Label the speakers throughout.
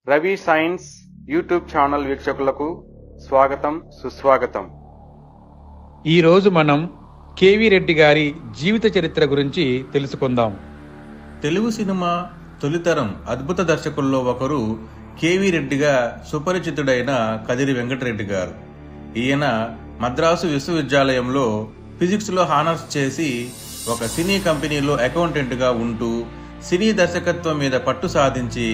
Speaker 1: Ravi science YouTube channel వీక్షకులకు స్వాగతం సుస్వాగతం.
Speaker 2: ఈరోజు మనం కేవీ రెడ్డి గారి జీవిత చరిత్ర గురించి తెలుసుకుందాం.
Speaker 3: తెలుగు సినిమా తొలితరం అద్భుత దర్శకుల్లో ఒకరు కేవీ రెడ్డిగా సుపరిచితుడైన కదిరి వెంకటరెడ్డి గారు. ఈయన మద్రాసు విశ్వవిద్యాలయంలో ఫిజిక్స్లో హానర్స్ చేసి ఒక సినీ కంపెనీలో అకౌంటెంట్గా ఉంటూ సినీ దర్శకత్వం మీద పట్టు సాధించి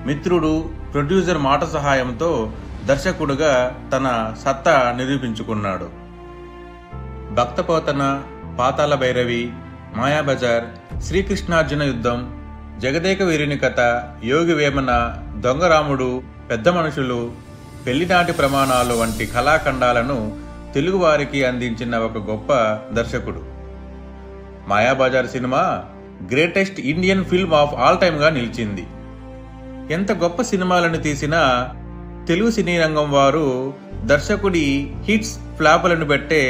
Speaker 3: మిత్రుడు ప్రొడ్యూసర్ మాట సహాయంతో దర్శకుడుగా తన సత్తా నిరూపించుకున్నాడు. భక్తపోతన, పాతాళ భైరవి, మాయాబజార్, శ్రీకృష్ణార్జున యుద్ధం, జగదేక వీరుని కథ, యోగి వేమన, దొంగరాముడు, పెద్ద మనుషులు, పెళ్లినాటి ప్రమాణాలు వంటి కళాఖండాలను తెలుగువారికి అందించిన ఒక గొప్ప దర్శకుడు. మాయాబజార్ సినిమా greatest Indian film of all టైమ్గా నిలిచింది. ఎంత గొప్ప సినిమాలను తీసినా తెలుగు సినీ రంగం వారు దర్శకుడి హిట్స్ ఫ్లాపులను బట్టే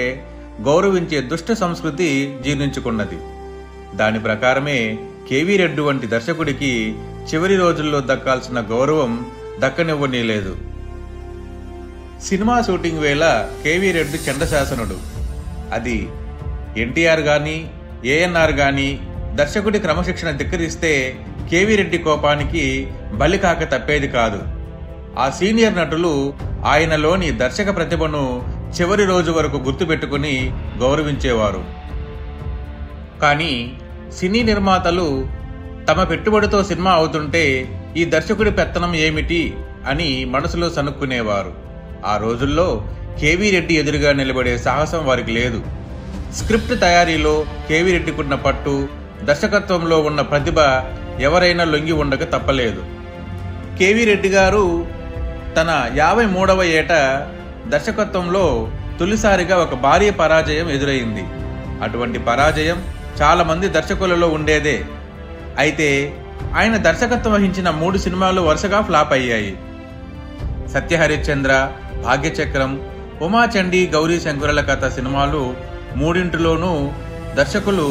Speaker 3: గౌరవించే దుష్ట సంస్కృతి జీర్ణించుకున్నది. దాని ప్రకారమే కేవీ రెడ్డి వంటి దర్శకుడికి చివరి రోజుల్లో దక్కాల్సిన గౌరవం దక్కనివ్వనీలేదు. సినిమా షూటింగ్ వేళ కేవీ రెడ్డి చండశాసనుడు. అది ఎన్టీఆర్ గాని ఏఎన్ఆర్ గాని దర్శకుడి క్రమశిక్షణ ధిక్కరిస్తే కేవీ రెడ్డి కోపానికి బలికాక తప్పేది కాదు. ఆ సీనియర్ నటులు ఆయనలోని దర్శక ప్రతిభను చివరి రోజు వరకు గుర్తుపెట్టుకుని గౌరవించేవారు. కానీ సినీ నిర్మాతలు తమ పెట్టుబడితో సినిమా అవుతుంటే ఈ దర్శకుడి పెత్తనం ఏమిటి అని మనసులో సనుక్కునేవారు. ఆ రోజుల్లో కేవీ రెడ్డి ఎదురుగా నిలబడే సాహసం వారికి లేదు. స్క్రిప్ట్ తయారీలో కేవీ రెడ్డికున్న పట్టు, దర్శకత్వంలో ఉన్న ప్రతిభ ఎవరైనా లొంగి ఉండక తప్పలేదు. కేవీ రెడ్డి గారు తన 53వ ఏట దర్శకత్వంలో తొలిసారిగా ఒక భారీ పరాజయం ఎదురైంది. అటువంటి పరాజయం చాలా మంది దర్శకులలో ఉండేదే. అయితే ఆయన దర్శకత్వం వహించిన 3 సినిమాలు వరుసగా ఫ్లాప్ అయ్యాయి. సత్యహరిశ్చంద్ర, భాగ్యచక్రం, ఉమాచండి, గౌరీ శంకరుల కథ సినిమాలు మూడింటిలోనూ దర్శకులు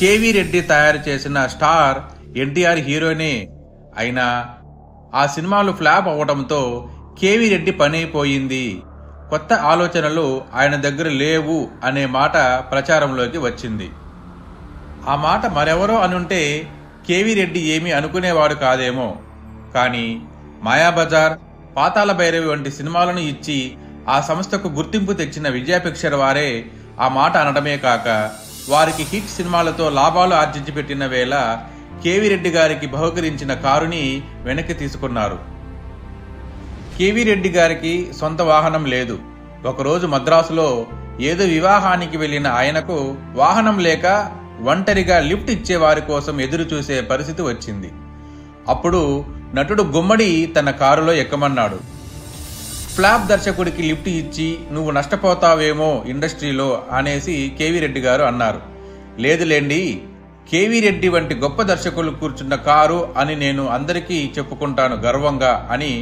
Speaker 3: కేవీ రెడ్డి తయారు చేసిన స్టార్ ఎన్టీఆర్ హీరోనే. అయినా ఆ సినిమాలు ఫ్లాప్ అవడంతో కేవీ రెడ్డి పని అయిపోయింది, కొత్త ఆలోచనలు ఆయన దగ్గర లేవు అనే మాట ప్రచారంలోకి వచ్చింది. ఆ మాట మరెవరో అనుంటే కేవీ రెడ్డి ఏమీ అనుకునేవాడు కాదేమో. కానీ మాయాబజార్, పాతాళ భైరవి వంటి సినిమాలను ఇచ్చి ఆ సంస్థకు గుర్తింపు తెచ్చిన విజయ పిక్చర్ వారే ఆ మాట అనడమే కాక వారికి హిట్ సినిమాలతో లాభాలు ఆర్జించి పెట్టిన వేళ కేవీ రెడ్డి గారికి బహుకరించిన కారుని వెనక్కి తీసుకున్నారు. కేవీ రెడ్డి గారికి సొంత వాహనం లేదు. ఒకరోజు మద్రాసులో ఏదో వివాహానికి వెళ్లిన ఆయనకు వాహనం లేక ఒంటరిగా లిఫ్ట్ ఇచ్చే వారి కోసం ఎదురు చూసే పరిస్థితి వచ్చింది. అప్పుడు నటుడు గుమ్మడి తన కారులో ఎక్కమన్నాడు. ఫ్లాప్ దర్శకుడికి లిఫ్ట్ ఇచ్చి నువ్వు నష్టపోతావేమో ఇండస్ట్రీలో అనేసి కేవీ రెడ్డి గారు అన్నారు. లేదులేండి, కేవీ రెడ్డి వంటి గొప్ప దర్శకులు కూర్చున్న కారు అని నేను అందరికీ చెప్పుకుంటాను గర్వంగా అని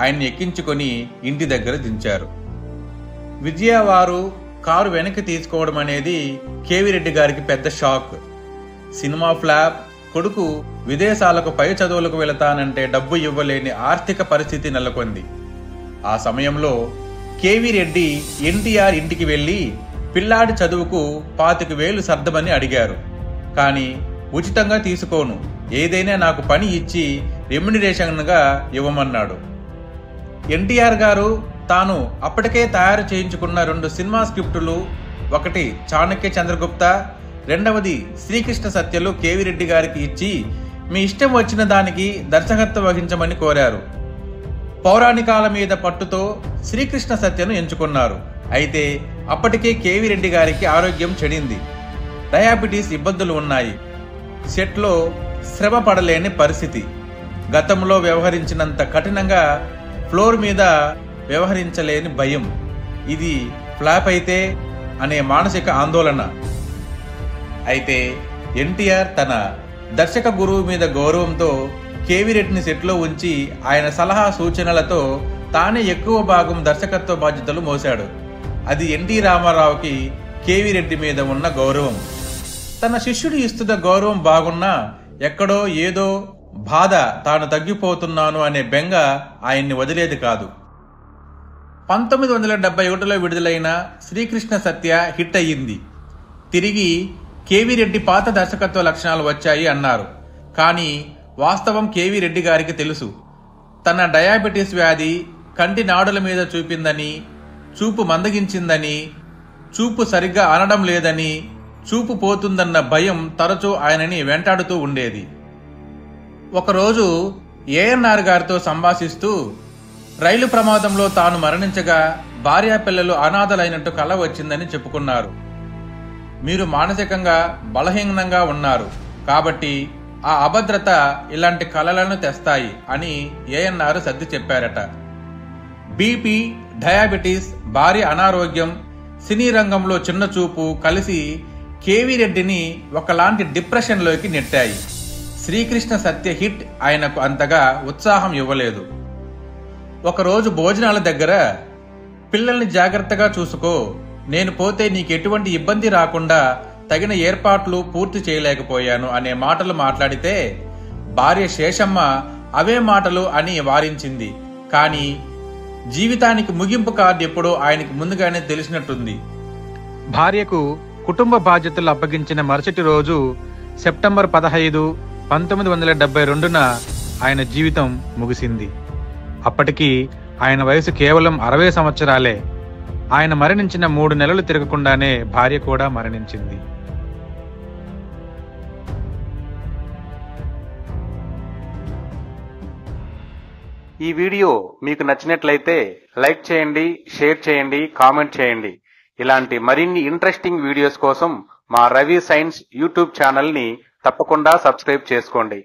Speaker 3: ఆయన్ని ఎక్కించుకొని ఇంటి దగ్గర దించారు. విజయ వారు కారు వెనక్కి తీసుకోవడం అనేది కేవీ రెడ్డి గారికి పెద్ద షాక్. సినిమా ఫ్లాప్, కొడుకు విదేశాలకు పై చదువులకు వెళతానంటే డబ్బు ఇవ్వలేని ఆర్థిక పరిస్థితి నెలకొంది. ఆ సమయంలో కేవీ రెడ్డి ఎన్టీఆర్ ఇంటికి వెళ్లి పిల్లాడి చదువుకు 25,000 సర్దమని అడిగారు. కానీ ఉచితంగా తీసుకోను, ఏదైనా నాకు పని ఇచ్చి రెమ్యునరేషన్గా ఇవ్వమన్నాడు. ఎన్టీఆర్ గారు తాను అప్పటికే తయారు చేయించుకున్న 2 సినిమా స్క్రిప్టులు, ఒకటి చాణక్య చంద్రగుప్త, రెండవది శ్రీకృష్ణ సత్యలు కేవీ రెడ్డి గారికి ఇచ్చి మీ ఇష్టం వచ్చిన దానికి దర్శకత్వం వహించమని కోరారు. పౌరాణికాల మీద పట్టుతో శ్రీకృష్ణ సత్యను ఎంచుకున్నారు. అయితే అప్పటికే కేవీ రెడ్డి గారికి ఆరోగ్యం చెడింది, డయాబెటీస్ ఇబ్బందులు ఉన్నాయి, సెట్లో శ్రమ పడలేని పరిస్థితి, గతంలో వ్యవహరించినంత కఠినంగా ఫ్లోర్ మీద వ్యవహరించలేని భయం, ఇది ఫ్లాప్ అయితే అనే మానసిక ఆందోళన. అయితే ఎన్టీఆర్ తన దర్శక గురువు మీద గౌరవంతో కేవీ రెడ్డిని సెట్లో ఉంచి ఆయన సలహా సూచనలతో తానే ఎక్కువ భాగం దర్శకత్వ బాధ్యతలు మోశాడు. అది ఎన్టీ రామారావుకి కేవీ రెడ్డి మీద ఉన్న గౌరవం. తన శిష్యుడు ఇస్తున్న గౌరవం బాగున్నా ఎక్కడో ఏదో బాధ తాను తగ్గిపోతున్నాను అనే బెంగ ఆయన్ని వదిలేది కాదు. 1971లో విడుదలైన శ్రీకృష్ణ సత్య హిట్ అయ్యింది. తిరిగి కేవీ రెడ్డి పాత దర్శకత్వ లక్షణాలు వచ్చాయి అన్నారు. కానీ వాస్తవం కేవీ రెడ్డి గారికి తెలుసు. తన డయాబెటీస్ వ్యాధి కంటి నాడుల మీద చూపిందని, చూపు మందగించిందని, చూపు సరిగ్గా అనడం లేదని, చూపు పోతుందన్న భయం తరచూ ఆయనని వెంటాడుతూ ఉండేది. ఒకరోజు ఏఎన్ఆర్ గారితో సంభాషిస్తూ రైలు ప్రమాదంలో తాను మరణించగా భార్యాపిల్లలు అనాథలైనట్టు కల వచ్చిందని చెప్పుకున్నారు. మీరు మానసికంగా బలహీనంగా ఉన్నారు కాబట్టి ఆ అభద్రత ఇలాంటి కలలను తెస్తాయి అని ఏఎన్ఆర్ సర్ది చెప్పారట. బీపీ, డయాబెటీస్, భార్య అనారోగ్యం, సినీ రంగంలో చిన్న చూపు కలిసి కేవీ రెడ్డిని ఒకలాంటి డిప్రెషన్లోకి నెట్టాయి. శ్రీకృష్ణ సత్య హిట్ ఆయనకు అంతగా ఉత్సాహం ఇవ్వలేదు. ఒకరోజు భోజనాల దగ్గర పిల్లల్ని జాగ్రత్తగా చూసుకో, నేను పోతే నీకెటువంటి ఇబ్బంది రాకుండా తగిన ఏర్పాట్లు పూర్తి చేయలేకపోయాను అనే మాటలు మాట్లాడితే భార్య శేషమ్మ అవే మాటలు అని వారించింది. కానీ జీవితానికి ముగింపు కార్డు ఎప్పుడో ఆయనకి ముందుగానే తెలిసినట్టుంది.
Speaker 2: భార్యకు కుటుంబ బాధ్యతలు అప్పగించిన మరుసటి రోజు సెప్టెంబర్ 15, 1972న ఆయన జీవితం ముగిసింది. అప్పటికి ఆయన వయసు కేవలం 60 సంవత్సరాలే. ఆయన మరణించిన 3 నెలలు తిరగకుండానే భార్య కూడా మరణించింది.
Speaker 1: ఈ వీడియో మీకు నచ్చినట్లయితే లైక్ చేయండి, షేర్ చేయండి, కామెంట్ చేయండి. ఇలాంటి మరిన్ని ఇంట్రెస్టింగ్ వీడియోస్ కోసం మా రవి సైన్స్ యూట్యూబ్ ఛానల్ ని తప్పకుండా సబ్స్క్రైబ్ చేసుకోండి.